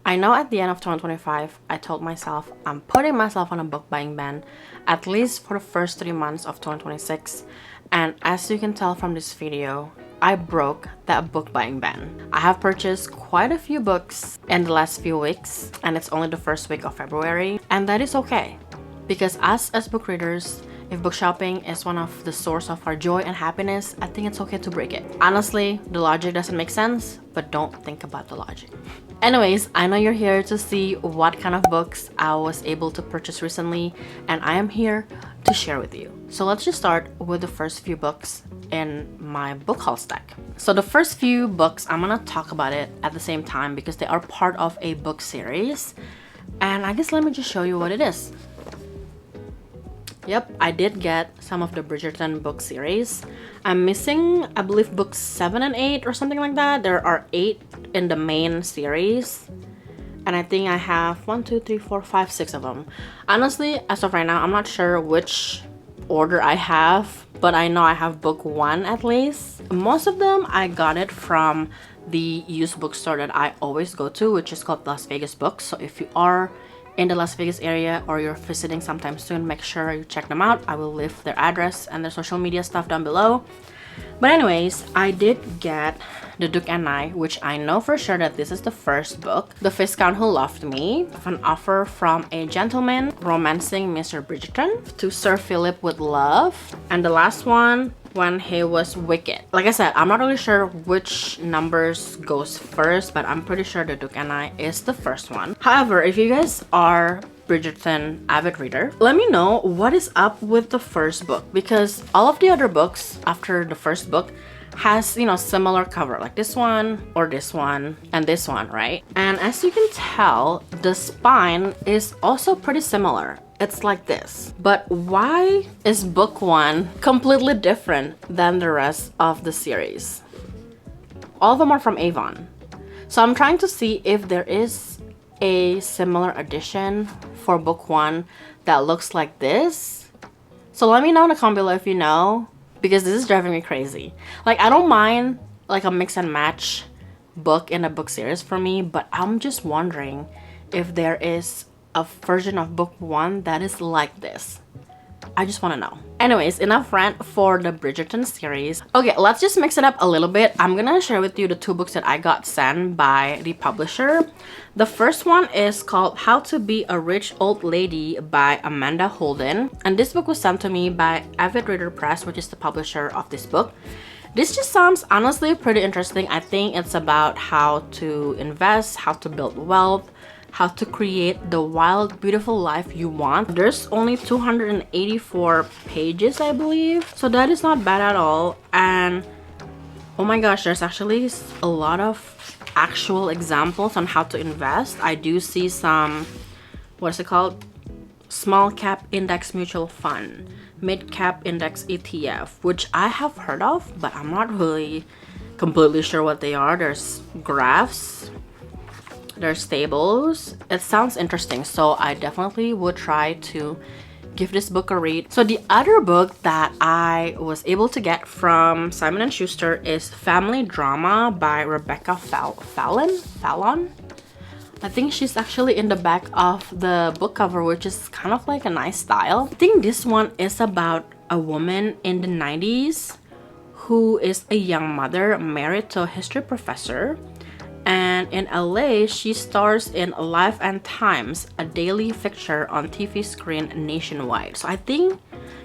I know at the end of 2025, I told myself I'm putting myself on a book buying ban at least for the first 3 months of 2026. And as you can tell from this video, I broke that book buying ban. I have purchased quite a few books in the last few weeks, and it's only the first week of February, and that is okay. Because us as book readers, if book shopping is one of the source of our joy and happiness, I think it's okay to break it. Honestly, the logic doesn't make sense, but don't think about the logic. Anyways, I know you're here to see what kind of books I was able to purchase recently, and I am here to share with you. So let's just start with the first few books in my book haul stack. So the first few books, I'm gonna talk about it at the same time because they are part of a book series. And I guess let me just show you what it is. Yep, I did get some of the Bridgerton book series. I'm missing, I believe, books 7 and 8 or something like that. There are 8 in the main series. And I think I have 1, 2, 3, 4, 5, 6 of them. Honestly, as of right now, I'm not sure which order I have, but I know I have book 1 at least. Most of them, I got it from the used bookstore that I always go to, which is called Las Vegas Books. So if you are in the Las Vegas area or you're visiting sometime soon, make sure you check them out. I will leave their address and their social media stuff down below. But anyways, I did get The Duke and I, which I know for sure that this is the first book. The Viscount Who Loved Me, an offer from a gentleman romancing Mr. Bridgerton to Sir Philip with love. And the last one, When He Was Wicked. Like I said, I'm not really sure which numbers goes first, but I'm pretty sure The Duke and I is the first one. However, if you guys are Bridgerton avid reader, let me know what is up with the first book, because all of the other books after the first book has, you know, similar cover, like this one or this one and this one, right? And as you can tell, the spine is also pretty similar. It's like this. But why is book 1 completely different than the rest of the series? All of them are from Avon. So I'm trying to see if there is a similar edition for book 1 that looks like this. So let me know in the comment below if you know, because this is driving me crazy. Like, I don't mind like a mix and match book in a book series for me, but I'm just wondering if there is a version of book 1 that is like this. I just want to know. Anyways, enough rant for the Bridgerton series. Okay, let's just mix it up a little bit. I'm gonna share with you the 2 books that I got sent by the publisher. The first one is called How to Be a Rich Old Lady by Amanda Holden. And this book was sent to me by Avid Reader Press, which is the publisher of this book. This just sounds honestly pretty interesting. I think it's about how to invest, how to build wealth, how to create the wild, beautiful life you want. There's only 284 pages, I believe. So that is not bad at all. And oh my gosh, there's actually a lot of actual examples on how to invest. I do see some, what is it called? Small cap index mutual fund, mid cap index ETF, which I have heard of, but I'm not really completely sure what they are. There's graphs, there's tables. It sounds interesting, so I definitely would try to give this book a read. So the other book that I was able to get from Simon & Schuster is Family Drama by Rebecca Fallon. I think she's actually in the back of the book cover, which is kind of like a nice style. I think this one is about a woman in the 90s who is a young mother married to a history professor. And in LA, she stars in Life and Times, a daily fixture on TV screen nationwide. So I think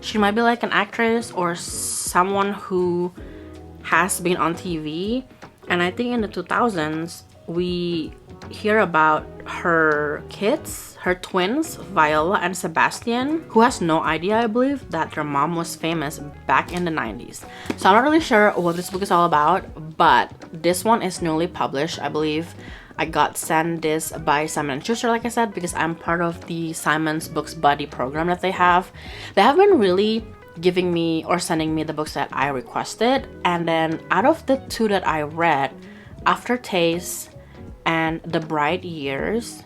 she might be like an actress or someone who has been on TV. And I think in the 2000s, we hear about her kids, her twins, Viola and Sebastian, who has no idea, I believe, that their mom was famous back in the 90s. So I'm not really sure what this book is all about, but this one is newly published. I believe I got sent this by Simon & Schuster, like I said, because I'm part of the Simon's Books Buddy program that they have. They have been really giving me or sending me the books that I requested. And then out of the 2 that I read, Aftertaste and The Bright Years,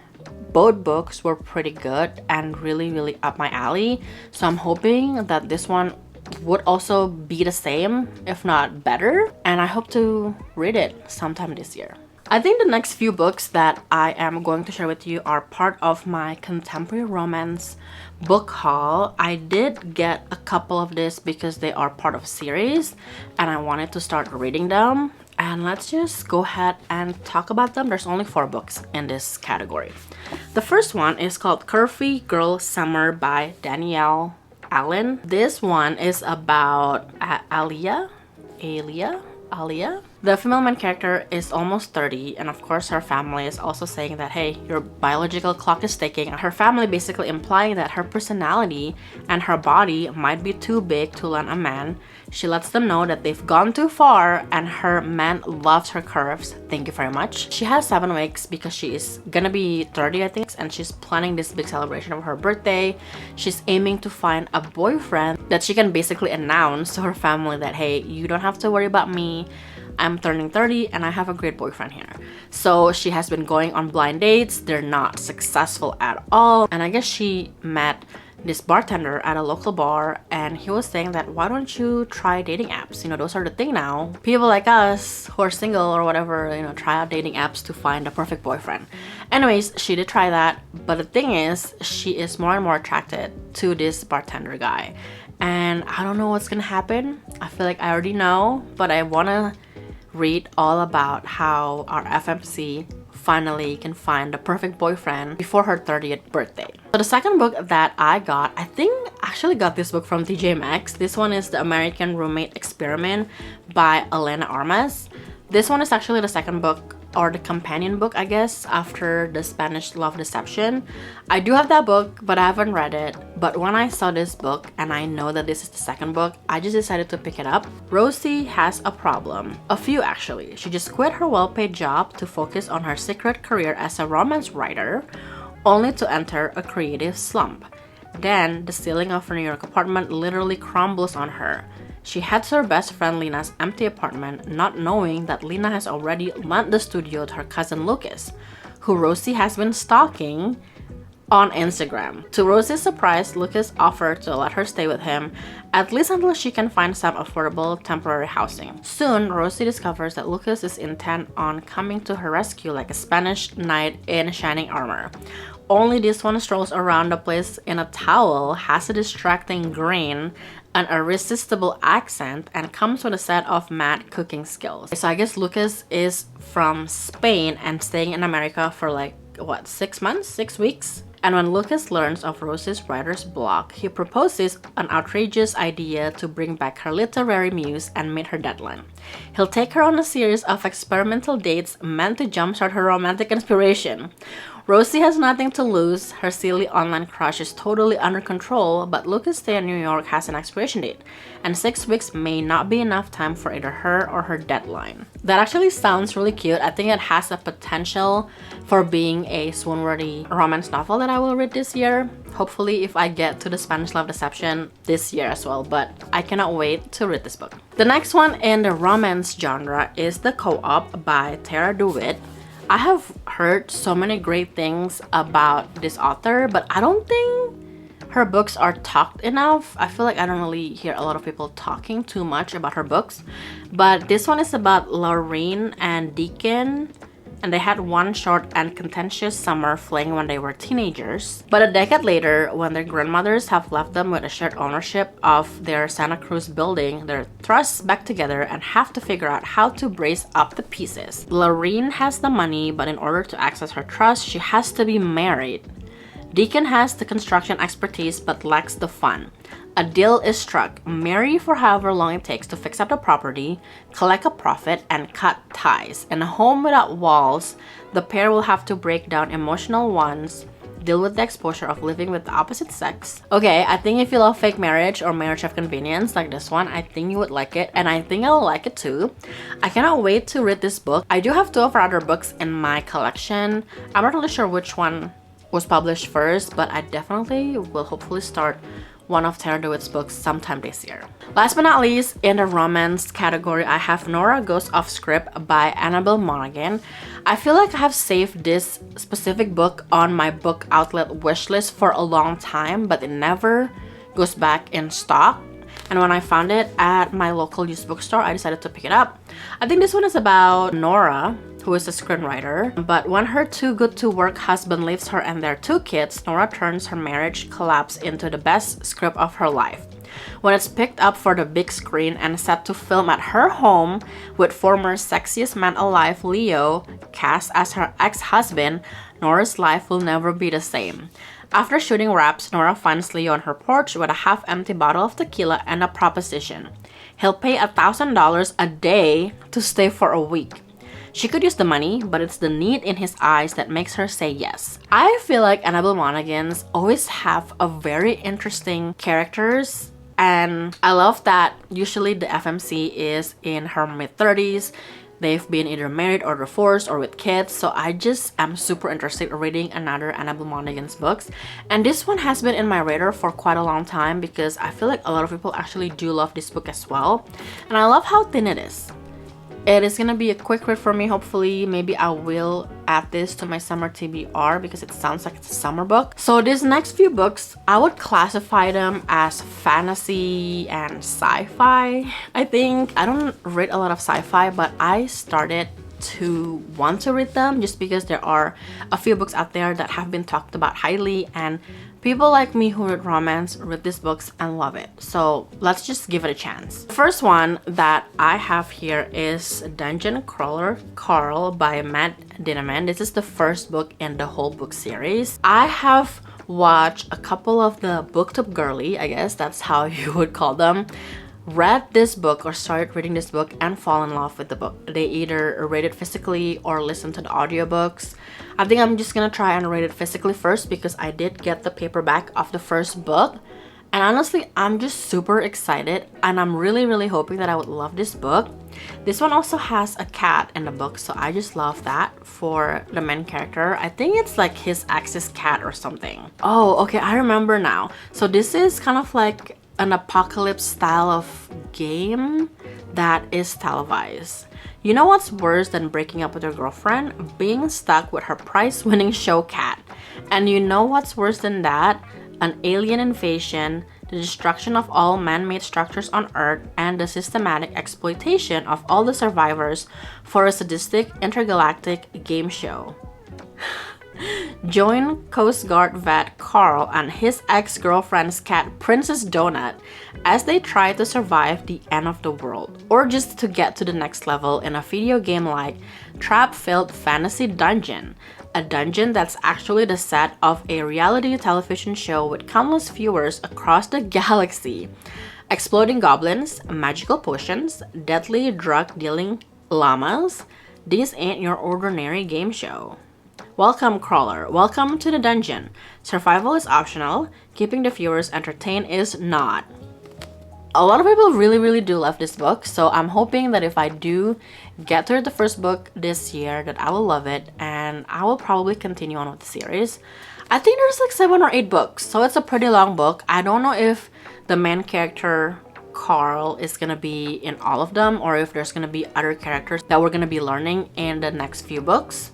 both books were pretty good and really up my alley. So I'm hoping that this one would also be the same, if not better. And I hope to read it sometime this year. I think the next few books that I am going to share with you are part of my contemporary romance book haul. I did get a couple of this because they are part of a series and I wanted to start reading them. And let's just go ahead and talk about them. There's only 4 books in this category. The first one is called Curvy Girl Summer by Danielle Allen. This one is about Alia. The female main character is almost 30, and of course her family is also saying that, hey, your biological clock is ticking. Her family basically implying that her personality and her body might be too big to land a man. She lets them know that they've gone too far and her man loves her curves. Thank you very much. She has 7 weeks because she is gonna be 30, I think, and she's planning this big celebration of her birthday. She's aiming to find a boyfriend that she can basically announce to her family that, hey, you don't have to worry about me. I'm turning 30 and I have a great boyfriend here. So she has been going on blind dates. They're not successful at all. And I guess she met this bartender at a local bar and he was saying that, why don't you try dating apps? You know, those are the thing now. People like us who are single or whatever, you know, try out dating apps to find a perfect boyfriend. Anyways, she did try that. But the thing is, she is more and more attracted to this bartender guy. And I don't know what's gonna happen. I feel like I already know, but I wanna read all about how our FMC finally can find the perfect boyfriend before her 30th birthday. So the second book that I got, I think I actually got this book from TJ Maxx. This one is The American Roommate Experiment by Elena Armas. This one is actually the second book, or the companion book, I guess, after The Spanish Love Deception. I do have that book, but I haven't read it. But when I saw this book, and I know that this is the second book, I just decided to pick it up. Rosie has a problem. A few, actually. She just quit her well-paid job to focus on her secret career as a romance writer, only to enter a creative slump. Then, the ceiling of her New York apartment literally crumbles on her. She heads to her best friend Lena's empty apartment, not knowing that Lena has already lent the studio to her cousin Lucas, who Rosie has been stalking on Instagram. To Rosie's surprise, Lucas offered to let her stay with him, at least until she can find some affordable temporary housing. Soon, Rosie discovers that Lucas is intent on coming to her rescue like a Spanish knight in shining armor. Only this one strolls around the place in a towel, has a distracting grin, an irresistible accent, and comes with a set of mad cooking skills. So I guess Lucas is from Spain and staying in America for like, what, 6 months? 6 weeks? And when Lucas learns of Rosie's writer's block, he proposes an outrageous idea to bring back her literary muse and meet her deadline. He'll take her on a series of experimental dates meant to jumpstart her romantic inspiration. Rosie has nothing to lose, her silly online crush is totally under control, but Lucas' stay in New York has an expiration date, and 6 weeks may not be enough time for either her or her deadline. That actually sounds really cute. I think it has a potential for being a swoon-worthy romance novel that I will read this year. Hopefully if I get to The Spanish Love Deception this year as well, but I cannot wait to read this book. The next one in the romance genre is The Co-op by Tara DeWitt. I have heard so many great things about this author, but I don't think her books are talked enough. I feel like I don't really hear a lot of people talking too much about her books. But this one is about Laureen and Deacon, and they had one short and contentious summer fling when they were teenagers. But a decade later, when their grandmothers have left them with a shared ownership of their Santa Cruz building, they're thrust back together and have to figure out how to brace up the pieces. Laureen has the money, but in order to access her trust, she has to be married. Deacon has the construction expertise but lacks the fun. A deal is struck: marry for however long it takes to fix up the property, collect a profit, and cut ties. In a home without walls, the pair will have to break down emotional ones, deal with the exposure of living with the opposite sex. Okay, I think if you love fake marriage or marriage of convenience like this one, I think you would like it, and I think I'll like it too. I cannot wait to read this book. I do have 2 of her other books in my collection. I'm not really sure which one was published first, but I definitely will hopefully start one of Tara DeWitt's books sometime this year. Last but not least, in the romance category, I have Nora Goes Off Script by Annabelle Monaghan. I feel like I have saved this specific book on my book outlet wishlist for a long time, but it never goes back in stock. And when I found it at my local used bookstore, I decided to pick it up. I think this one is about Nora, who is a screenwriter. But when her too good to work husband leaves her and their 2 kids, Nora turns her marriage collapse into the best script of her life. When it's picked up for the big screen and set to film at her home with former sexiest man alive Leo cast as her ex-husband, Nora's life will never be the same. After shooting wraps, Nora finds Leo on her porch with a half-empty bottle of tequila and a proposition. He'll pay $1,000 a day to stay for a week. She could use the money, but it's the need in his eyes that makes her say yes. I feel like Annabelle Monaghan's always have a very interesting characters, and I love that usually the FMC is in her mid-30s. They've been either married or divorced or with kids, so I just am super interested in reading another Annabelle Monaghan's books. And this one has been in my radar for quite a long time because I feel like a lot of people actually do love this book as well. And I love how thin it is. It is gonna be a quick read for me, hopefully. Maybe I will add this to my summer TBR because it sounds like it's a summer book. So these next few books, I would classify them as fantasy and sci-fi. I think I don't read a lot of sci-fi, but I started to want to read them just because there are a few books out there that have been talked about highly, and people like me who read romance read these books and love it. So let's just give it a chance. The first one that I have here is Dungeon Crawler Carl by Matt Dinniman. This is the first book in the whole book series. I have watched a couple of the BookTube girly, I guess that's how you would call them, read this book or started reading this book and fall in love with the book. They either read it physically or listen to the audiobooks. I think I'm just gonna try and read it physically first because I did get the paperback of the first book, and honestly I'm just super excited and I'm really hoping that I would love this book. This one also has a cat in the book, so I just love that for the main character. I think it's like his ex's cat or something. Oh, okay, I remember now. So this is kind of like an apocalypse style of game that is televised. You know what's worse than breaking up with your girlfriend? Being stuck with her prize-winning show cat. And you know what's worse than that? An alien invasion, the destruction of all man-made structures on Earth, and the systematic exploitation of all the survivors for a sadistic intergalactic game show. Join Coast Guard vet Carl and his ex-girlfriend's cat Princess Donut as they try to survive the end of the world, or just to get to the next level in a video game like trap-filled fantasy dungeon. A dungeon that's actually the set of a reality television show with countless viewers across the galaxy. Exploding goblins, magical potions, deadly drug-dealing llamas. This ain't your ordinary game show. Welcome, Crawler. Welcome to the dungeon. Survival is optional. Keeping the viewers entertained is not. A lot of people really do love this book, so I'm hoping that if I do get to the first book this year that I will love it and I will probably continue on with the series. I think there's like 7 or 8 books, so it's a pretty long book. I don't know if the main character Carl is gonna be in all of them or if there's gonna be other characters that we're gonna be learning in the next few books.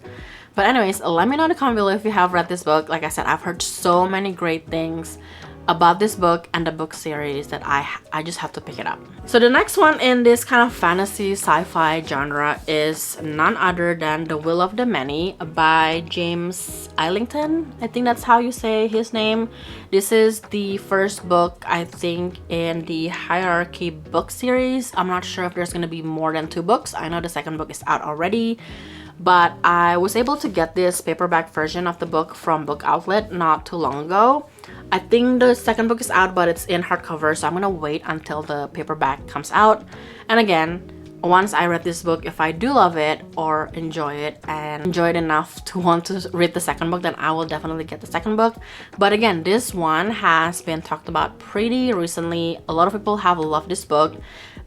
But anyways, let me know in the comment below if you have read this book. Like I said, I've heard so many great things about this book and the book series that I just have to pick it up. So the next one in this kind of fantasy sci-fi genre is none other than The Will of the Many by James Islington. I think that's how you say his name. This is the first book, I think, in the Hierarchy book series. I'm not sure if there's gonna be more than 2 books. I know the second book is out already, but I was able to get this paperback version of the book from Book Outlet not too long ago. I think the second book is out, but it's in hardcover, so I'm gonna wait until the paperback comes out. And again, once I read this book, if I do love it or enjoy it and enjoy it enough to want to read the second book, then I will definitely get the second book. But again, this one has been talked about pretty recently. A lot of people have loved this book.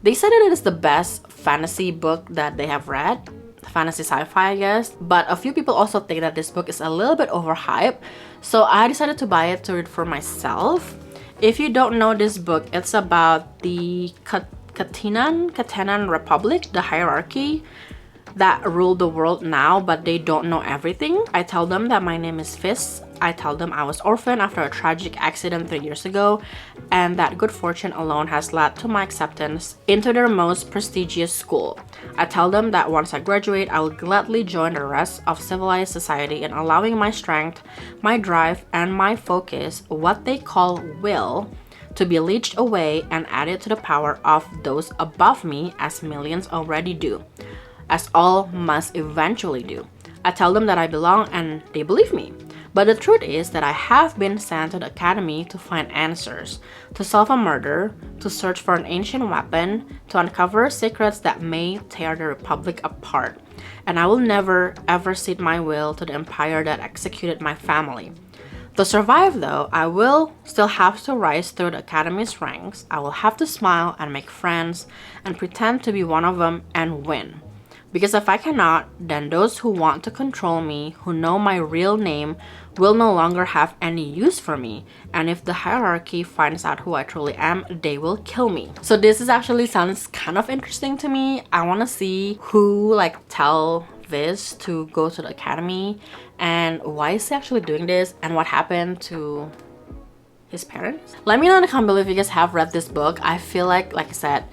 They said it is the best fantasy book that they have read. Fantasy sci-fi, I guess, but a few people also think that this book is a little bit overhyped, so I decided to buy it to read for myself. If you don't know this book, it's about the Katanan Republic, the Hierarchy. that rule the world now, but they don't know everything. I tell them that my name is Fizz. I tell them I was orphaned after a tragic accident 3 years ago, and that good fortune alone has led to my acceptance into their most prestigious school. I tell them that once I graduate, I will gladly join the rest of civilized society in allowing my strength, my drive, and my focus, what they call will, to be leached away and added to the power of those above me, as millions already do, as all must eventually do. I tell them that I belong, and they believe me. But the truth is that I have been sent to the academy to find answers, to solve a murder, to search for an ancient weapon, to uncover secrets that may tear the Republic apart. And I will never ever cede my will to the empire that executed my family. To survive though, I will still have to rise through the academy's ranks. I will have to smile and make friends and pretend to be one of them and win. Because if I cannot, then those who want to control me, who know my real name, will no longer have any use for me. And if the hierarchy finds out who I truly am, they will kill me. So this is actually sounds kind of interesting to me. I want to see who tell Viz to go to the academy, and why is he actually doing this, and what happened to his parents. Let me know in the comment below if you guys have read this book. I feel like I said,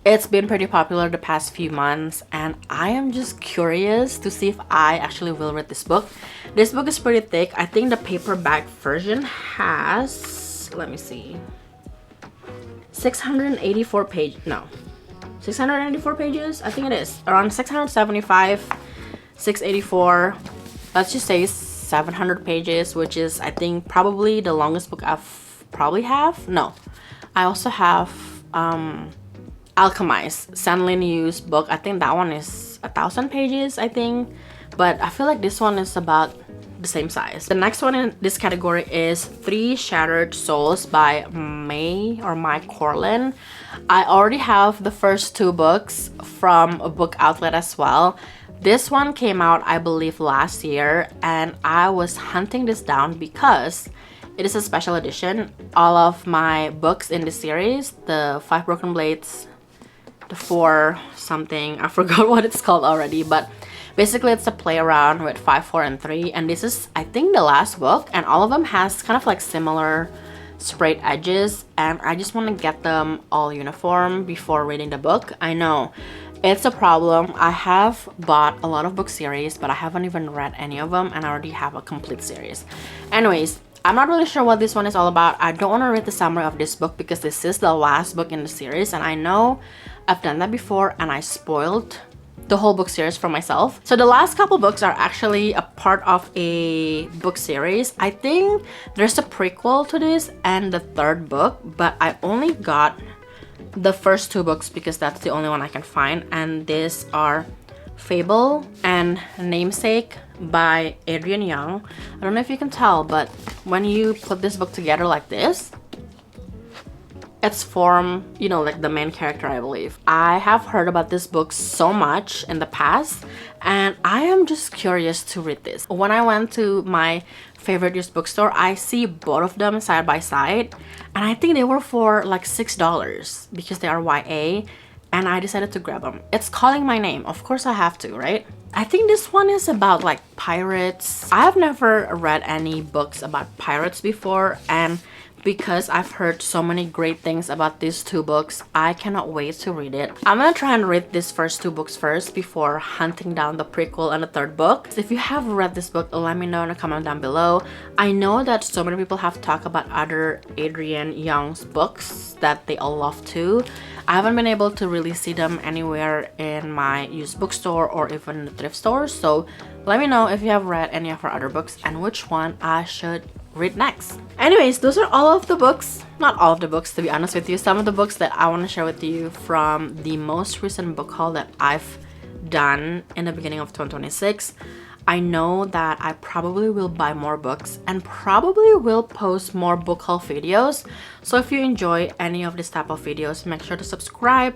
it's been pretty popular the past few months, and I am just curious to see if I actually will read this book. This book is pretty thick. I think the paperback version has, let me see, 684 pages. No, 684 pages? I think it is. Around 675, 684. Let's just say 700 pages, which is, I think, probably the longest book I've probably have. No, I also have Alchemist, San Lin Yu's book. I think that one is 1,000 pages, I think, but I feel like this one is about the same size. The next one in this category is Three Shattered Souls by Mai Corlin. I already have the first 2 books from a book outlet as well. This one came out, I believe, last year, and I was hunting this down because it is a special edition. All of my books in this series, the 5 Broken Blades, the 4 something, I forgot what it's called already, but basically it's a play around with 5, 4, and 3, and this is, I think, the last book, and all of them has kind of similar sprayed edges, and I just want to get them all uniform before reading the book. I know it's a problem. I have bought a lot of book series, but I haven't even read any of them, and I already have a complete series. Anyways, I'm not really sure what this one is all about. I don't want to read the summary of this book because this is the last book in the series, and I know I've done that before and I spoiled the whole book series for myself. So the last couple books are actually a part of a book series. I think there's a prequel to this and the 3rd book, but I only got the first 2 books because that's the only one I can find, and these are Fable and Namesake by Adrian Young. I don't know if you can tell, but when you put this book together like this, it's from, you know, the main character, I believe. I have heard about this book so much in the past, and I am just curious to read this. When I went to my favorite used bookstore, I see both of them side by side, and I think they were for $6 because they are YA, and I decided to grab them. It's Calling My Name. Of course I have to, right? I think this one is about pirates. I have never read any books about pirates before, and because I've heard so many great things about these 2 books, I cannot wait to read it. I'm gonna try and read these first 2 books first before hunting down the prequel and the 3rd book. If you have read this book, let me know in a comment down below. I know that so many people have talked about other Adrian Young's books that they all love too. I haven't been able to really see them anywhere in my used bookstore or even the thrift stores, so let me know if you have read any of her other books and which one I should read next. Anyways, those are all of the books, not all of the books to be honest with you, some of the books that I want to share with you from the most recent book haul that I've done in the beginning of 2026. I know that I probably will buy more books and probably will post more book haul videos, so if you enjoy any of this type of videos, make sure to subscribe.